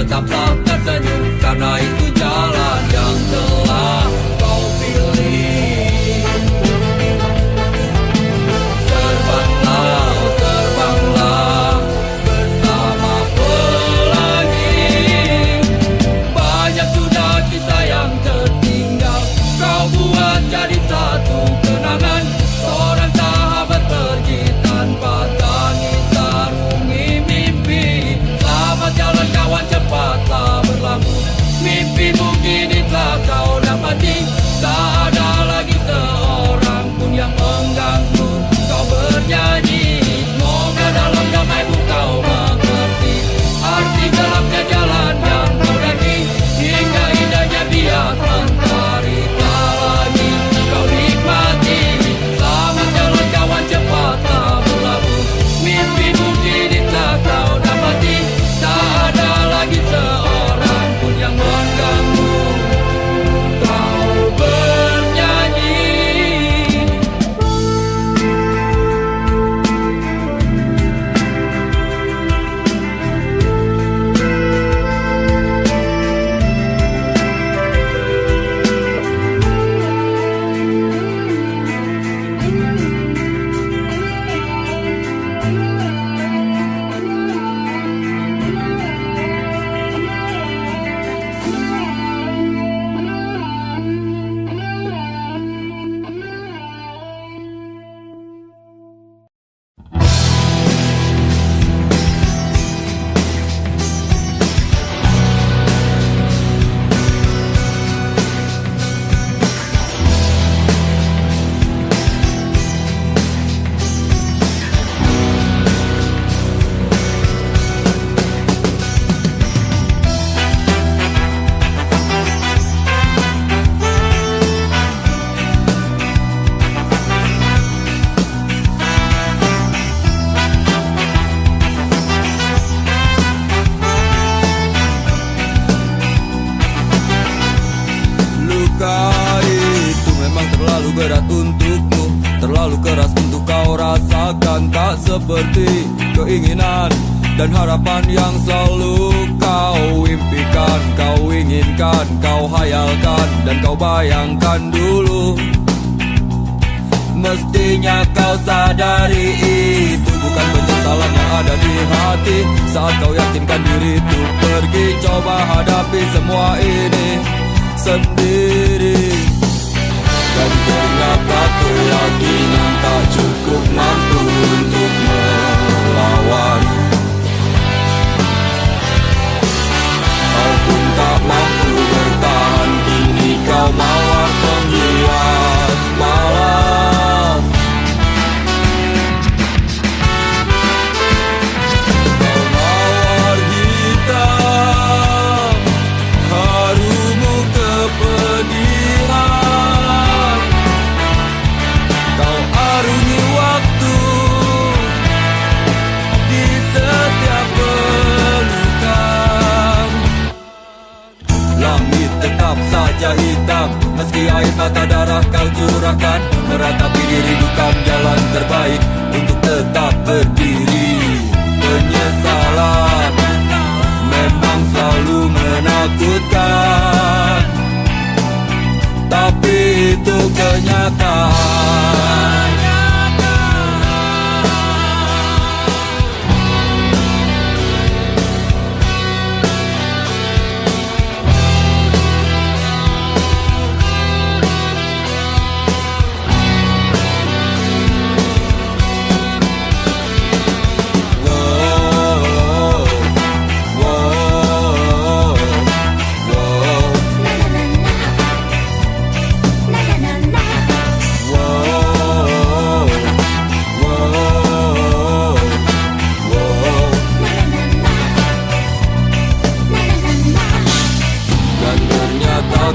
tetaplah tersenyum, karena itu jalan yang telah kau pilih. Terbanglah, oh terbanglah bersama pelangi. Banyak sudah kisah yang tertinggal, kau buat jadi satu kenangan. Seorang sahabat pergi tanpa tangis sarungi mimpi. Selamat jalan kawan, cepatlah berlalu. Mimpimu kini telah kau dapati. Tak ada lagi seorang pun yang mengganggu kau bernyanyi. Semoga dalam damaimu kau mengerti arti gelapnya jalan yang kau daki. Hingga indahnya bias mentari tak lagi kau nikmati. Selamat jalan kawan, cepatlah berlalu. Mimpimu kini telah kau dapati. Tak ada lagi seorang pun yang mengganggu kau bernyanyi. Luka itu memang terlalu berat untukmu, terlalu keras untuk kau rasakan. Tak seperti keinginan dan harapan yang selalu kau impikan, kau inginkan, kau hayalkan, dan kau bayangkan dulu. Mestinya kau sadari itu bukan penyesalan yang ada di hati. Saat kau yakinkan diri untuk pergi, coba hadapi semua ini sendiri. Dan ternyata keyakinan tak cukup mampu untuk melawan. Kau pun tak mampu bertahan, kini kau mawar penghias malam. Kau mawar hitam, harumu kepedihan. Kau arungi waktu di setiap pelukan. Langit tetap saja hitam, meski air mata darah kau curahkan. Meratapi diri bukan jalan terbaik untuk tetap berdiri. Penyesalan memang selalu menakutkan, tapi itu kenyataan.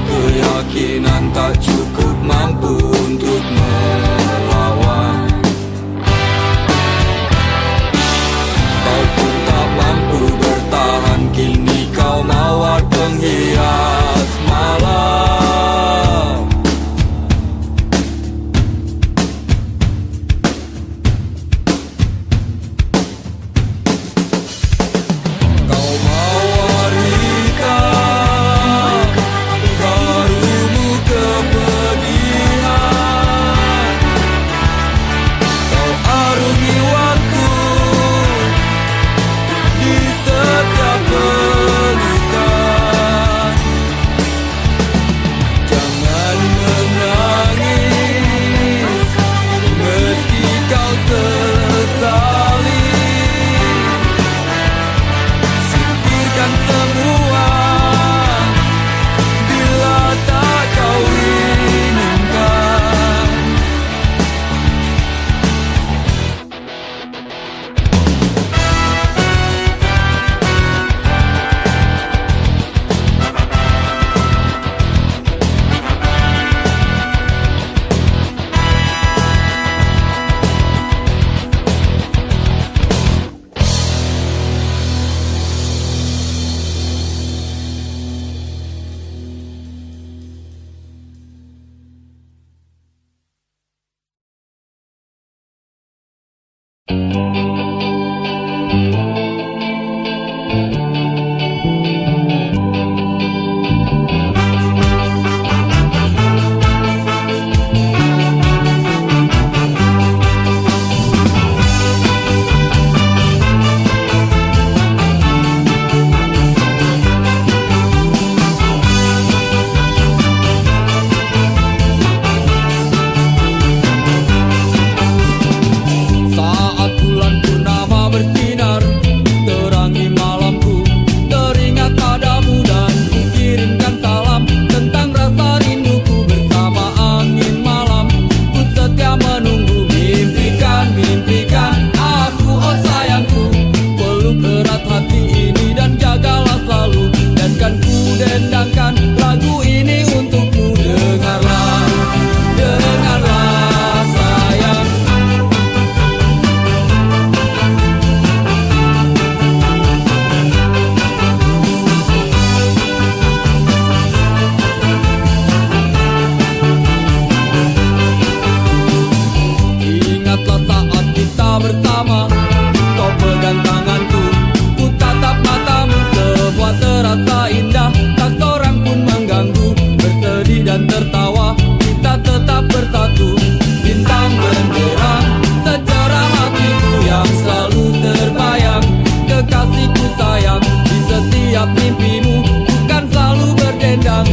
Keyakinan tak cukup mampu untuk melawan. Kau pun tak mampu bertahan, kini kau mawar penghias malam. Kau mawar setiap mimpimu bukan selalu berdendang.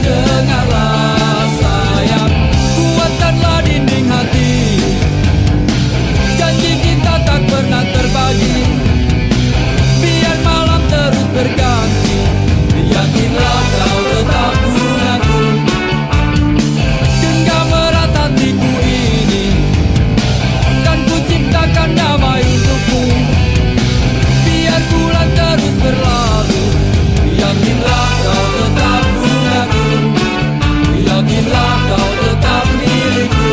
Dengarlah sayang, kuatkanlah dinding hati. Janji kita tak pernah terbagi, biar malam terus berganti. Yakinlah kau tetap bungaku, genggam erat hatiku ini. Kan ku ciptakan damai untukmu, biar bulan terus berlalu. Yakinlah kau tetap bungaku, yakinlah kau tetap milikku.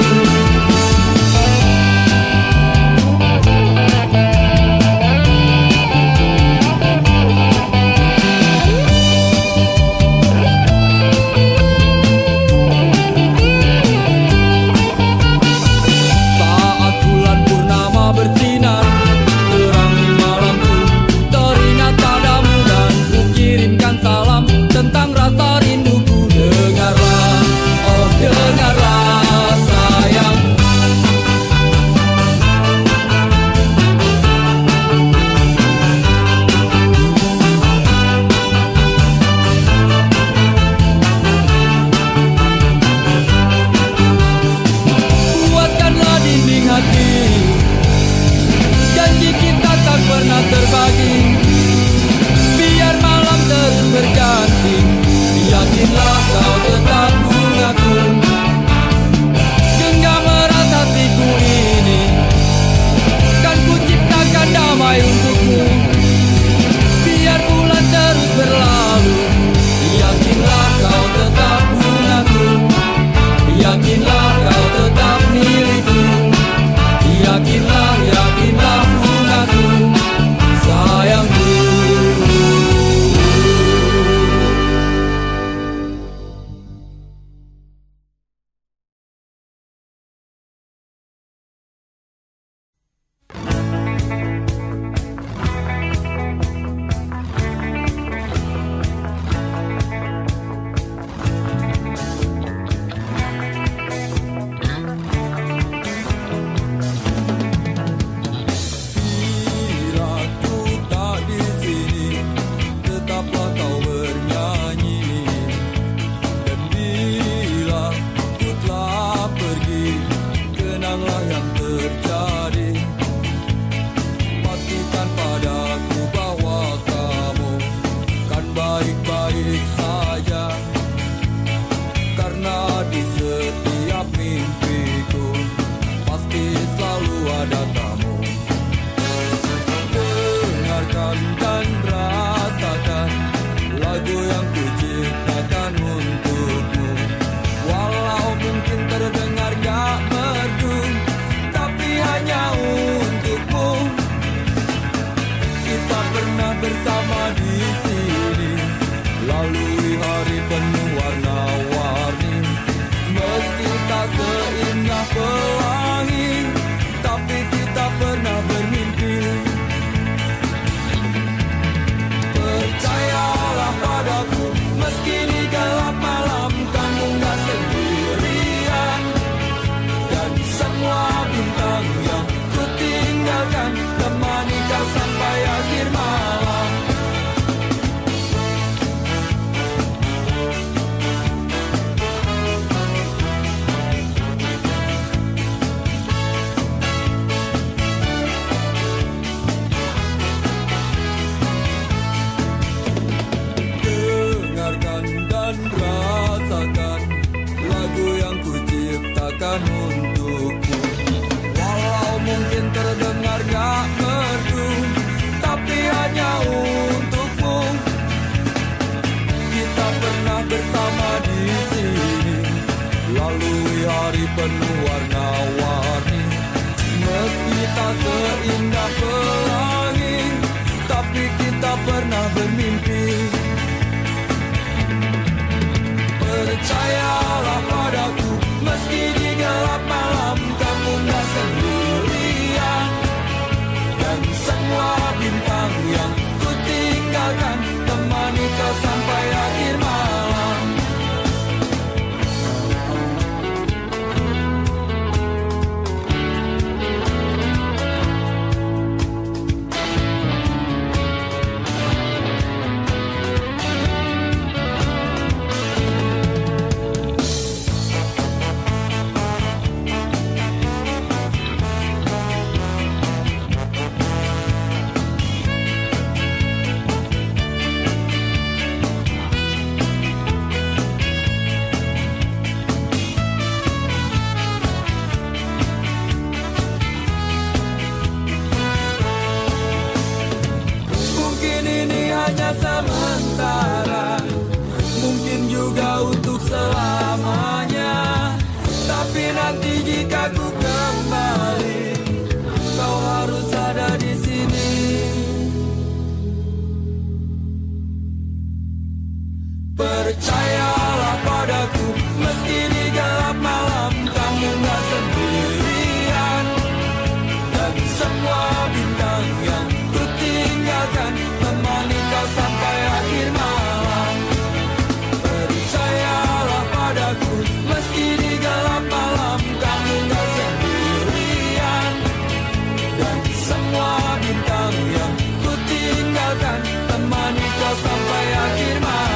Saat bulan purnama bersinar, terangi malamku, teringat padamu dan ku kirimkan salam tentang rasa rinduku. Dengarlah, oh dengarlah sayang, kuatkanlah dinding hati. Janji kita tak pernah terbagi, biar malam terus berganti. Yakinlah kau tetap bungaku, genggam erat hatiku ini. Kan ku ciptakan damai untukmu, biar bulan terus berlalu. Yakinlah kau tetap bungaku, yakinlah kau tetap milikku. Yakinlah, yakinlah bungaku, sayangku. Bila ku tak di sini, tetaplah kau bernyanyi. Dan bila ku telah pergi, kenanglah yang terjadi. Pastikan padaku bahwa kamu kan baik-baik saja, karena di setiap mimpiku pasti selalu ada kamu. Dengarkan dan rasakan lagu yang ku ciptakan untukmu. Walau mungkin terdengar gak merdu, tapi hanya untukmu. Kita pernah bersama di sini, lalui hari penuh warna-warni. Meski tak seindah pelangi, tapi kita pernah bermimpi. Percayalah padaku, meski di gelap malam kamu gak sendirian. Dan semua bintang yang ku tinggalkan temani kau sampai akhir malam. Dengarkan dan rasakan lagu yang ku ciptakan untukmu. Walau mungkin terdengar gak merdu, tapi hanya untukmu. Kita pernah bersama di sini, lalui hari penuh warna-warni. Meski tak seindah pelangi, tapi kita pernah bermimpi. Percayalah padaku, meski di gelap malam kamu gak sendirian. Dan semua bintang yang ku tinggalkan temani kau sampai akhir malam. hanya sementara, mungkin juga untuk selamanya. Tapi nanti jika ku kembali, kau harus ada di sini. Percayalah padaku, meski di gelap malam kamu gak sendirian. Dan semua bintang yang ku tinggalkan temani kau sampai akhir malam. Percayalah padaku, meski di gelap malam kamu gak sendirian. Dan semua bintang yang ku tinggalkan temani kau sampai akhir malam.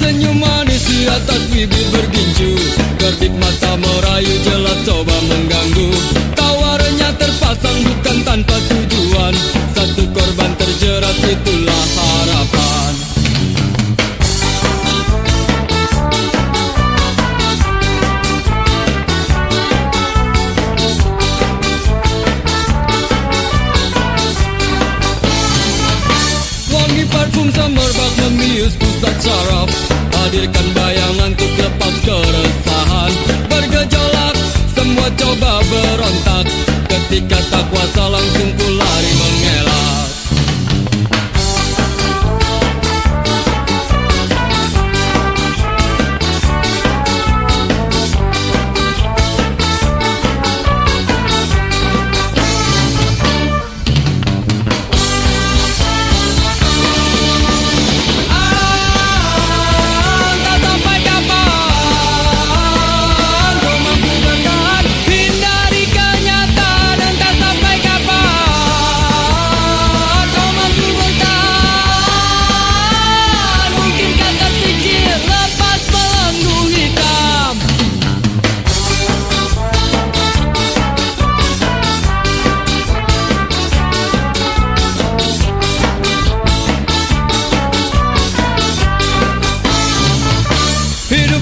Senyum manis di atas bibir bergincu, kedip mata merayu jelas coba mengganggu. Tawarannya terpasang bukan tanpa tujuan, satu korban terjerat itulah harapan. Wangi parfum semerbak membius pusat saraf, hadirkan bayangan untuk lepas keresahan. Bergejolak, semua coba berontak, ketika tak kuasa langsung ku lari mengelak.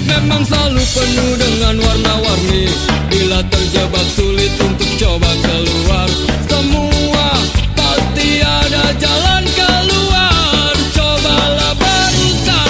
Memang selalu penuh dengan warna-warni, bila terjebak sulit untuk coba keluar. Semua pasti ada jalan keluar, cobalah berusaha.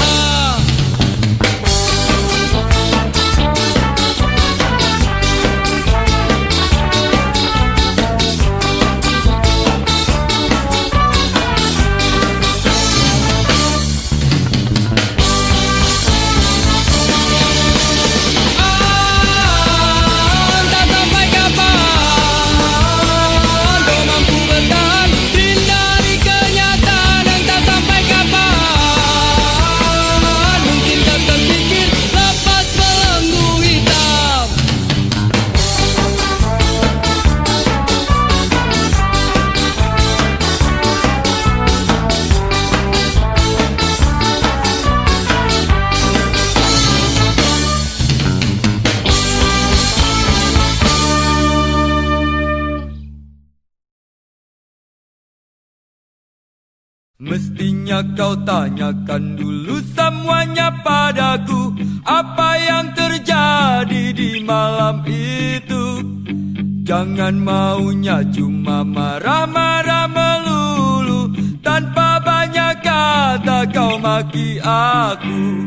Mestinya kau tanyakan dulu semuanya padaku, apa yang terjadi di malam itu. Jangan maunya cuma marah-marah melulu, tanpa banyak kata kau maki aku.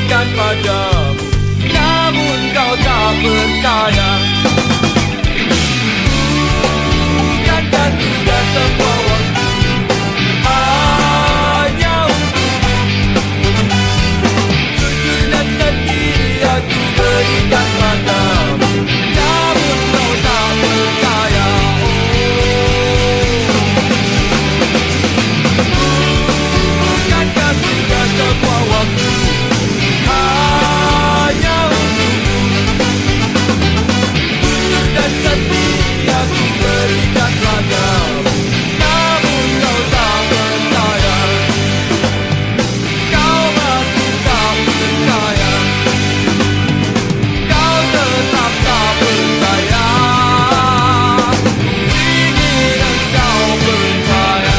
berikan padamu, namun kau tak percaya. Bukankah sudah sebuah waktu hanya untukmu, jujur dan setia ku berikan padamu, namun kau tak percaya. Bukankah sudah sebuah waktu hanya untukmu, jujur dan setia ku berikan padamu, namun kau tak percaya. Kau masih tak percaya, kau tetap tak percaya. Ingin engkau percaya.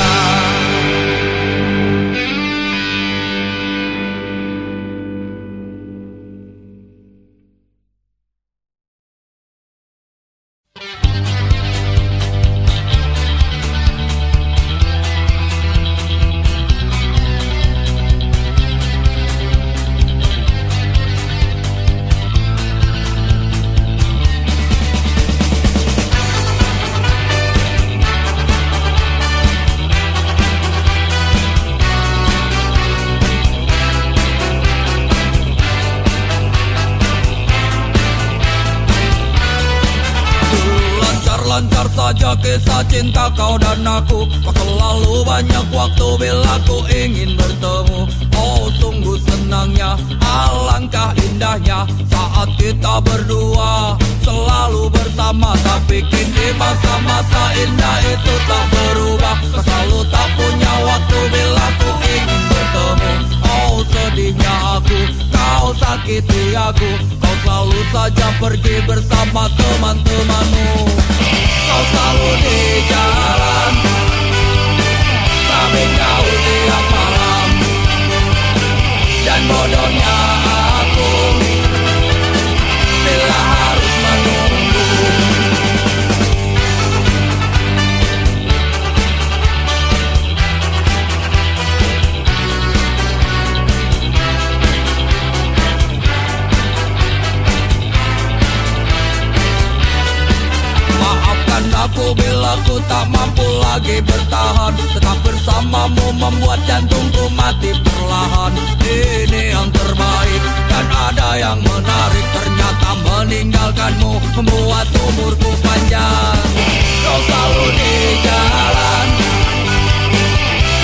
Lancar saja kisah cinta kau dan aku. Kau selalu banyak waktu bila ku ingin bertemu. Oh sungguh senangnya, alangkah indahnya saat kita berdua selalu bersama. Tapi kini masa-masa indah itu tak berubah. Kau selalu tak punya waktu bila ku ingin bertemu. Oh sedihnya aku, kau sakiti aku. Kau selalu saja pergi bersama teman-temanmu. Kau selalu di jalan, tapi kau tiap malam. Dan bodohnya aku bila harus menunggu. Maafkan aku bila ku tak mampu lagi bertahan. Tetap bersamamu membuat jantungku mati perlahan. Ini yang terbaik dan ada yang menarik. Ternyata meninggalkanmu membuat umurku panjang. Kau selalu di jalan,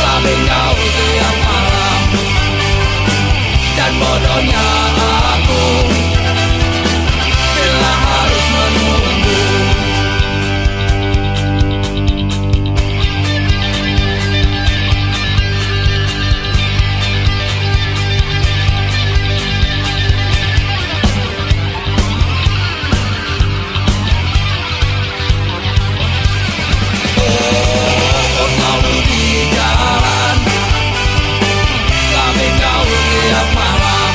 tapi kau tiap malam. Dan bodohnya aku bila harus menunggu. Kau selalu di jalan, tapi kau tiap malam.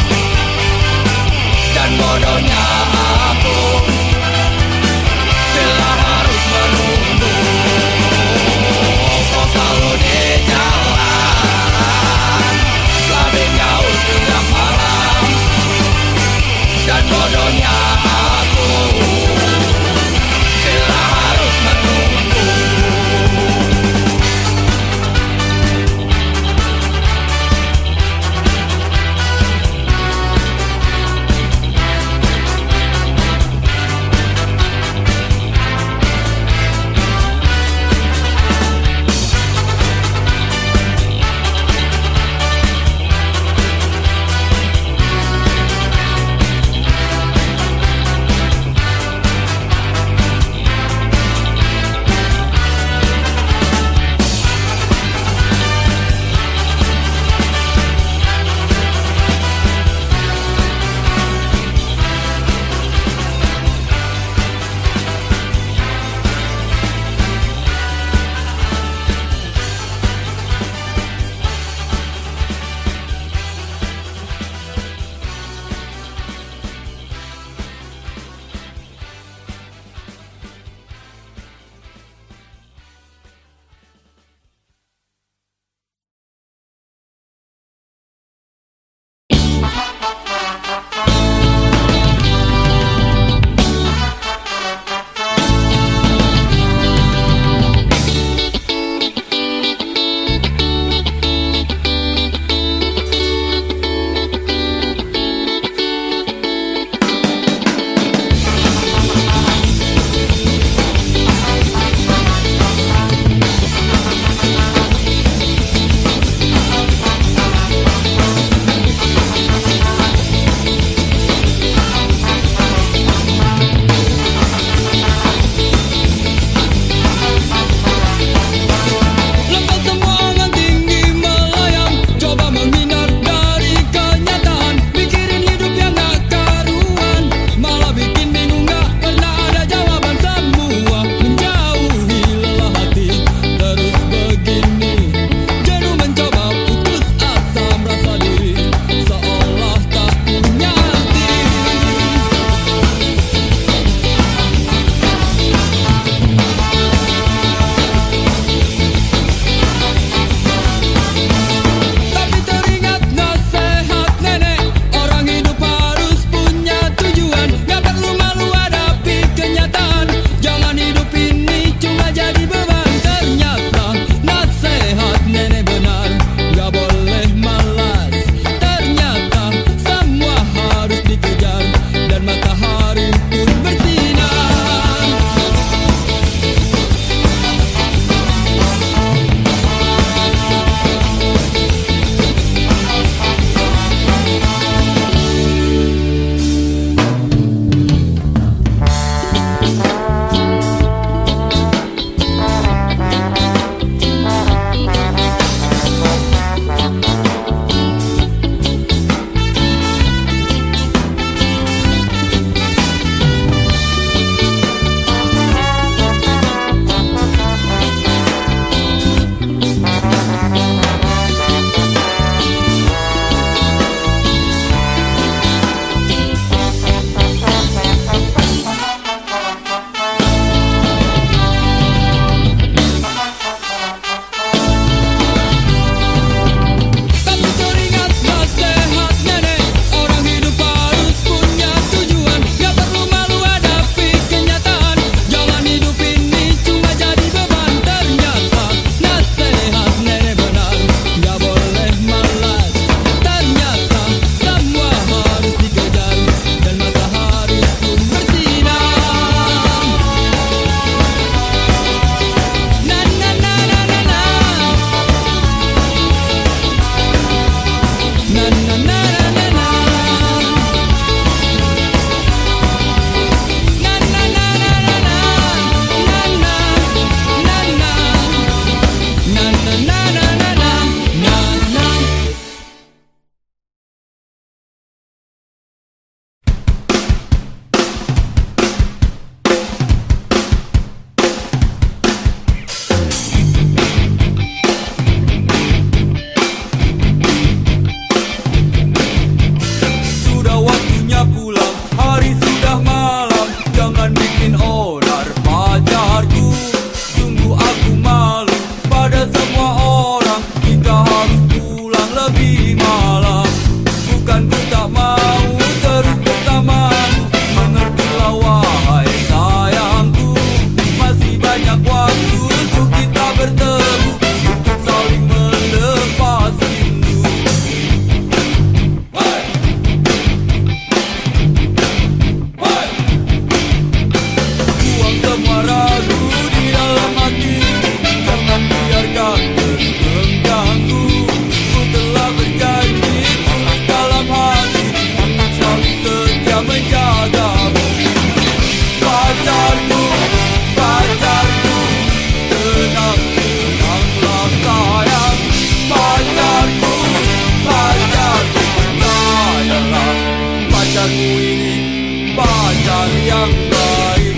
pacarmu ini pacar yang baik.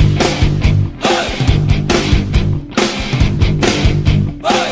Hey! Hey!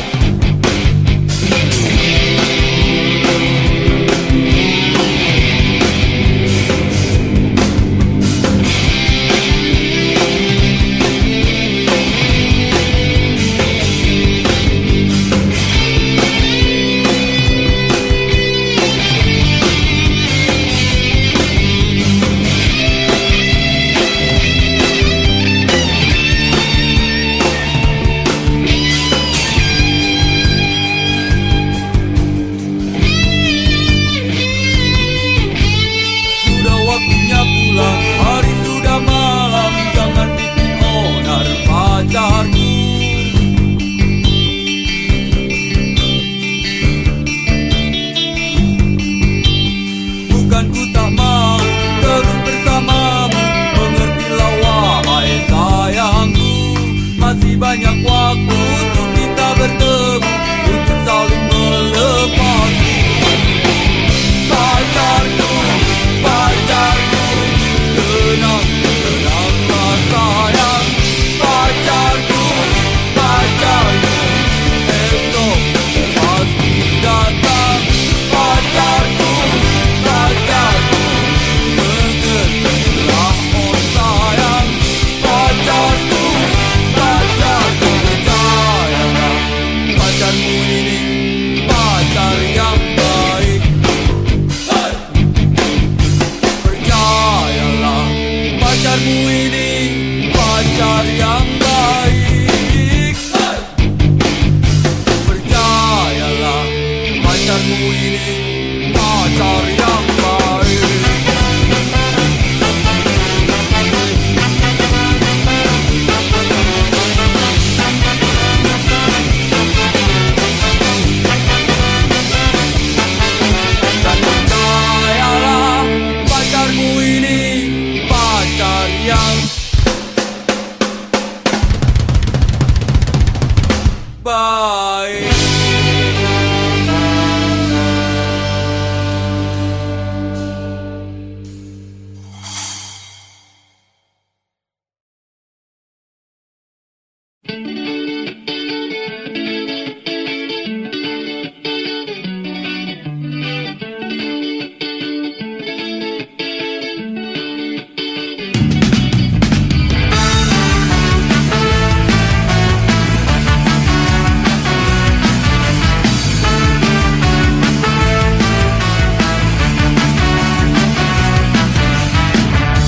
Hari sudah malam, jangan bikin onar pacarku. Bukan ku tak mau terus bersamamu, mengertilah wahai sayangku. Masih banyak waktu untuk kita bertemu, untuk saling melepasi. Pacarku, pacarku, tenang, tenanglah sayang. Pacarku, pacarku, esok pasti datang. Pacarku, pacarku, mengertilah oh sayang. Pacarku, pacarku, percayalah, pacarmu ini pacar yang baik. Hey! Percayalah, pacarmu ini pacar yang baik. Hey! Percayalah, pacarmu ini pacar yang baik. Dan percayalah, pacarmu ini pacar yang baik.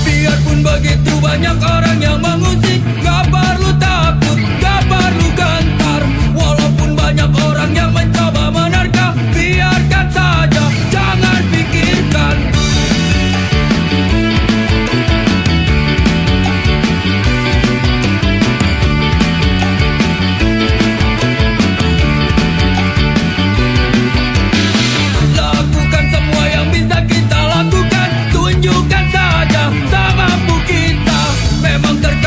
Biarpun begitu banyak orang yang mengusik, gak perlu takut, gak perlu gentar. Walaupun banyak orang yang mencoba menerka, biarkan saja, jangan pikirkan. Lakukan semua yang bisa kita lakukan, tunjukkan saja semampu kita. Memang terkadang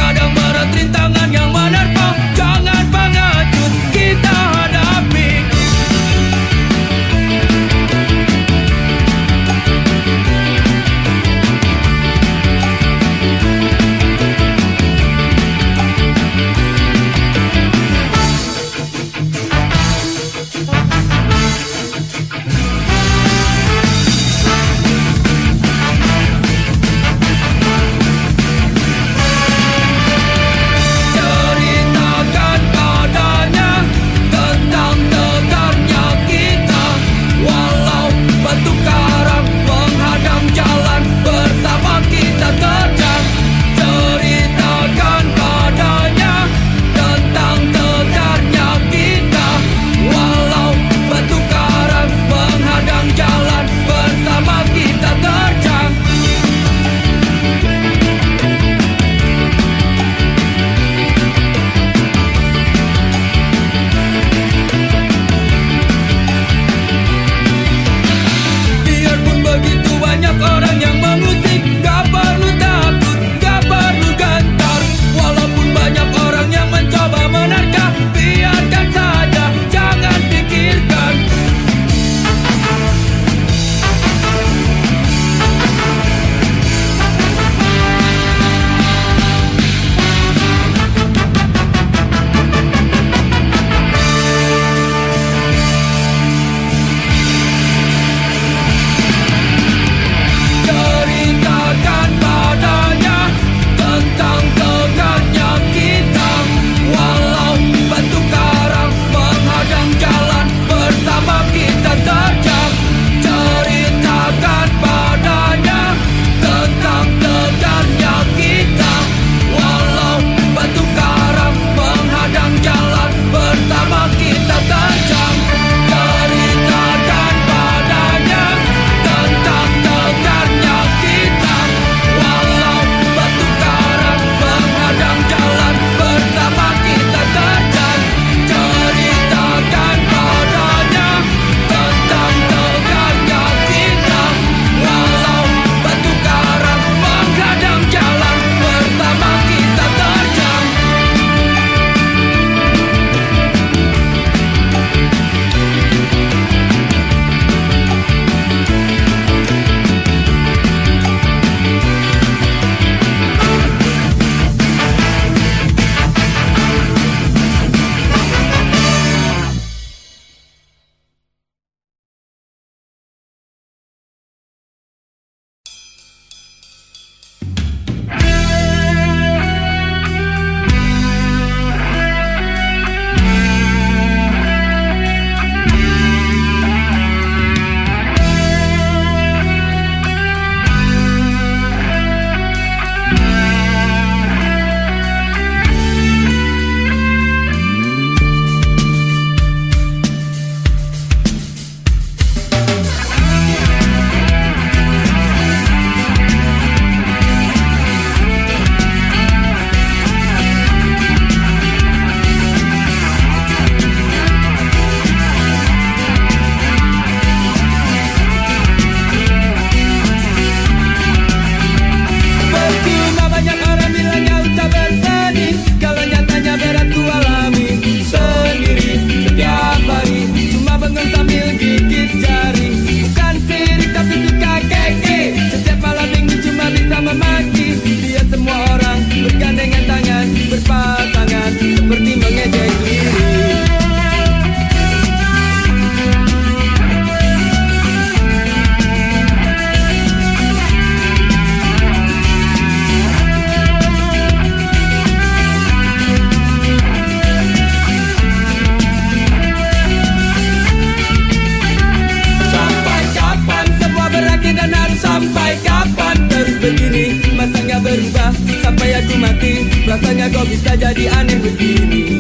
Rasanya kok bisa jadi aneh begini.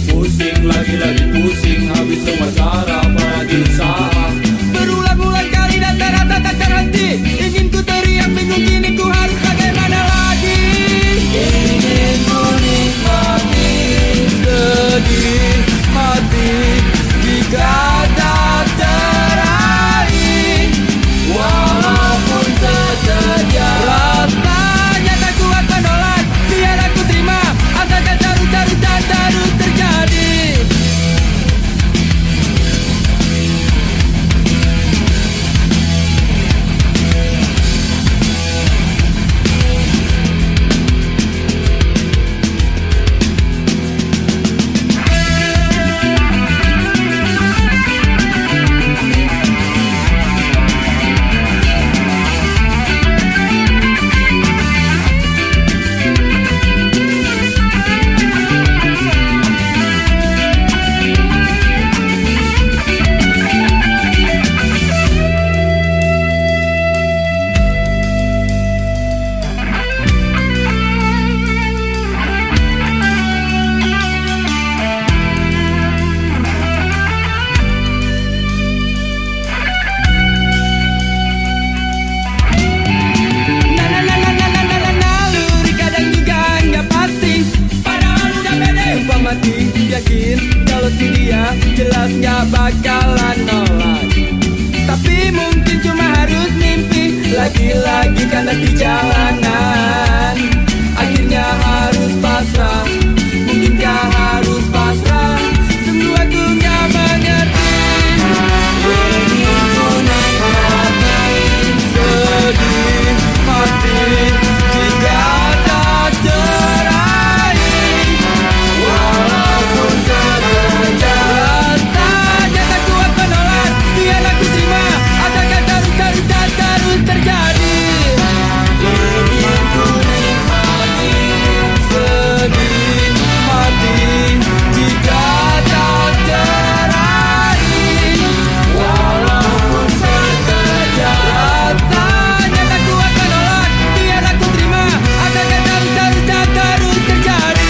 Pusing lagi pusing, habis semua cara apalagi usaha. Berulang-ulang kali dan terasa tak terhenti. Ingin ku teriak bingung kini ku harus bagaimana lagi. Ingin ku nikmati sedih hati jika tak teraih, walaupun seterjang. Rasanya tak kuat menolak, biar aku terima. Asalkan terus dan terus terjadi. Yakin kalau si dia jelas gak bakalan nolak. Tapi mungkin cuma harus mimpi lagi-lagi kandas di jalanan. Akhirnya harus pasrah, mungkin gak harus pasrah. Sungguh aku gak mengerti. Ingin ku nikmati sedih hati jika tak teraih, walaupun seterjang. Rasanya tak kuat menolak, biar aku terima. Asalkan terus dan terus terjadi. Ingin ku nikmati sedih hati jika tak teraih, walaupun seterjang. Rasanya tak kuat menolak, biar aku terima. Asalkan terus dan terus terjadi.